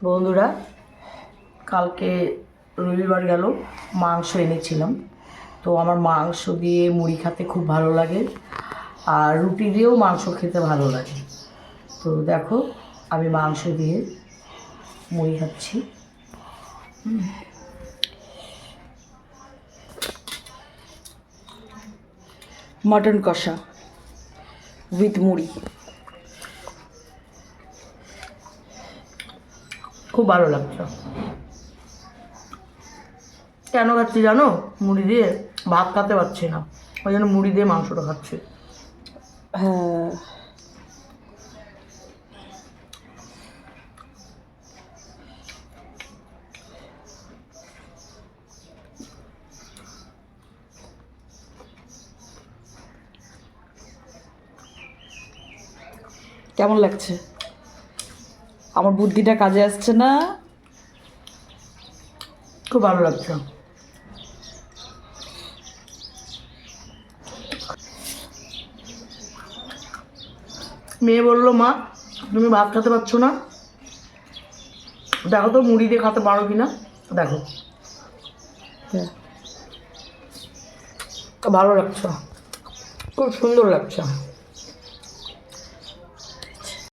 বন্ধুরা, কালকে রবিবার গেল, মাংস এনেছিলাম। তো আমার মাংস দিয়ে মুড়ি খেতে খুব ভালো লাগে, আর রুটি দিয়েও মাংস খেতে ভালো লাগে। তো দেখো, আমি মাংস দিয়ে মুড়ি খাচ্ছি। মটন কষা উইথ মুড়ি, খুব ভালো লাগছে। কেন খাচ্ছি জানো? মুড়ি দিয়ে ভাত খেতে পারছি না, ওই জন্য মুড়ি দিয়ে মাংসটা খাচ্ছি। হ্যাঁ, কেমন লাগছে? আমার বুদ্ধিটা কাজে আসছে না? খুব ভালো লাগছে। মেয়ে বললো, মা তুমি ভাত খেতে পারছো না, দেখো তো মুড়ি দিয়ে খেতে পারো কিনা। দেখো, হ্যাঁ। ভালো লাগছে, খুব সুন্দর লাগছে।